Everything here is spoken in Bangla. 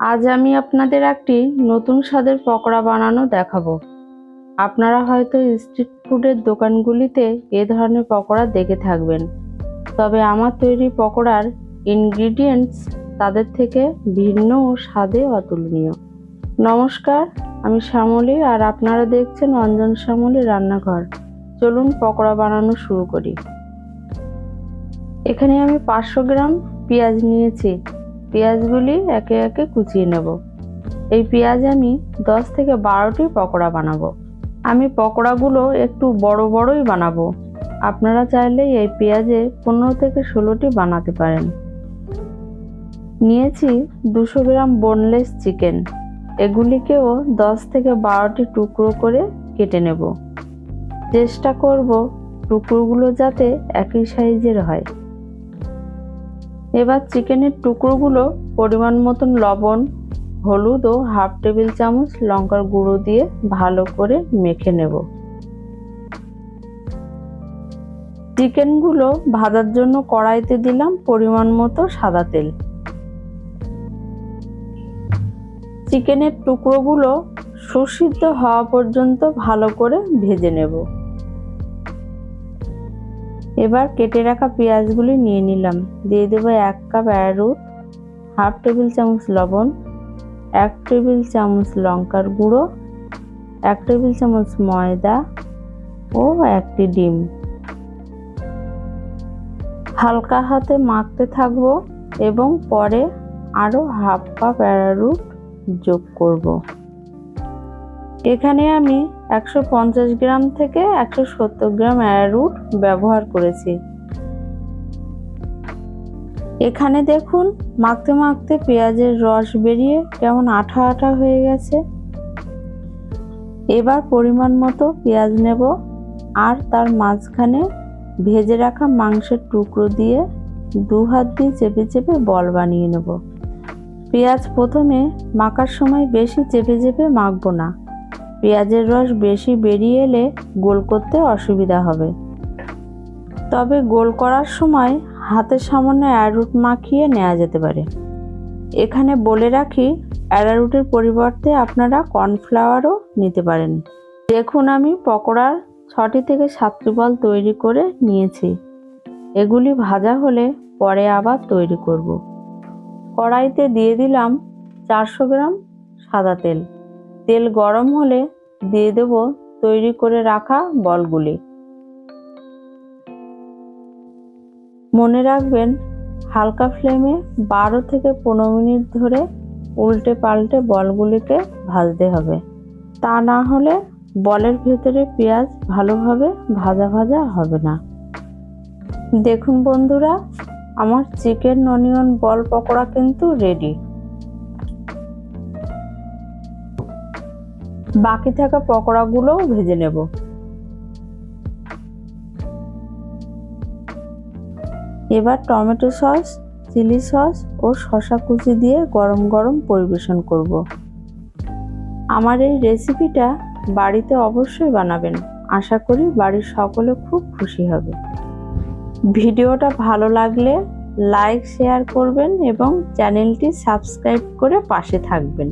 আজ আমি আপনাদের একটি নতুন স্বাদের পকোড়া বানানো দেখাবো। আপনারা হয়তো স্ট্রিট ফুডের দোকানগুলিতে এ ধরনের পকোড়া দেখে থাকবেন, তবে আমার তৈরি পকোড়ার ইনগ্রিডিয়েন্টস তাদের থেকে ভিন্ন ও স্বাদে অতুলনীয়। নমস্কার, আমি শ্যামলী আর আপনারা দেখছেন অঞ্জন শ্যামলী রান্নাঘর। চলুন পকোড়া বানানো শুরু করি। এখানে আমি 500 গ্রাম পেঁয়াজ নিয়েছি। পেঁয়াজগুলি একে একে কুচিয়ে নেব। এই পেঁয়াজ আমি 10 থেকে 12টি পকোড়া বানাবো। আমি পকোড়াগুলো একটু বড় বড়ই বানাবো। আপনারা চাইলে এই পেঁয়াজে 15 থেকে 16টি বানাতে পারেন। নিয়েছি 200 গ্রাম বোনলেস চিকেন। এগুলিকেও 10 থেকে 12টি টুকরো করে কেটে নেব। চেষ্টা করব টুকরোগুলো যাতে একই সাইজের হয়। এবার চিকেনের টুকরোগুলো পরিমাণ মতন লবণ, হলুদ ও হাফ টেবিল চামচ লঙ্কার গুঁড়ো দিয়ে ভালো করে মেখে নেব। চিকেনগুলো ভাজার জন্য কড়াইতে দিলাম পরিমাণ মতো সাদা তেল। চিকেনের টুকরোগুলো সুসিদ্ধ হওয়া পর্যন্ত ভালো করে ভেজে নেব। এবার কেটে রাখা পেঁয়াজগুলি নিয়ে নিলাম। দিয়ে দেবো 1 কাপ অ্যারারুট, হাফ টেবিল চামচ লবণ, 1 টেবিল চামচ লঙ্কার গুঁড়ো, 1 টেবিল চামচ ময়দা ও 1টি ডিম। হালকা হাতে মাখতে থাকবো এবং পরে আরও হাফ কাপ অ্যারারুট যোগ করব। এখানে আমি 150 গ্রাম থেকে 170 গ্রাম অ্যারারুট ব্যবহার করেছি। এখানে দেখুন মাখতে মাখতে পেঁয়াজের রস বেরিয়ে কেমন আঠা আঠা হয়ে গেছে। এবার পরিমাণ মতো পেঁয়াজ নেব আর তার মাঝখানে ভেজে রাখা মাংসের টুকরো দিয়ে 2 হাত দিয়ে চেপে চেপে বল বানিয়ে নেব। পেঁয়াজ প্রথমে মাখার সময় বেশি চেপে চেপে মাখবো না। পেঁয়াজের রস বেশি বেরিয়ে এলে গোল করতে অসুবিধা হবে। তবে গোল করার সময় হাতে সামান্য অ্যারারুট মাখিয়ে নেওয়া যেতে পারে। এখানে বলে রাখি, অ্যারারুটের পরিবর্তে আপনারা কর্নফ্লাওয়ারও নিতে পারেন। দেখুন আমি পকোড়ার 6টি থেকে 7টি বল তৈরি করে নিয়েছি। এগুলি ভাজা হলে পরে আবার তৈরি করব। কড়াইতে দিয়ে দিলাম 400 গ্রাম সাদা তেল। তেল গরম হলে দিয়ে দেব তৈরি করে রাখা বলগুলি। মনে রাখবেন, হালকা ফ্লেমে 12 থেকে 15 মিনিট ধরে উল্টে পাল্টে বলগুলিকে ভাজতে হবে। তা না হলে বলের ভেতরে পেঁয়াজ ভালোভাবে ভাজা ভাজা হবে না। দেখুন বন্ধুরা, আমার চিকেন অনিয়ন বল পকোড়া কিন্তু রেডি। বাকি থাকা পকোড়াগুলোও ভেজে নেব। এবার টমেটো সস, চিলি সস ও শসা কুচি দিয়ে গরম গরম পরিবেশন করব। আমার এই রেসিপিটা বাড়িতে অবশ্যই বানাবেন। আশা করি বাড়ির সকলে খুব খুশি হবে। ভিডিওটা ভালো লাগলে লাইক শেয়ার করবেন এবং চ্যানেলটি সাবস্ক্রাইব করে পাশে থাকবেন।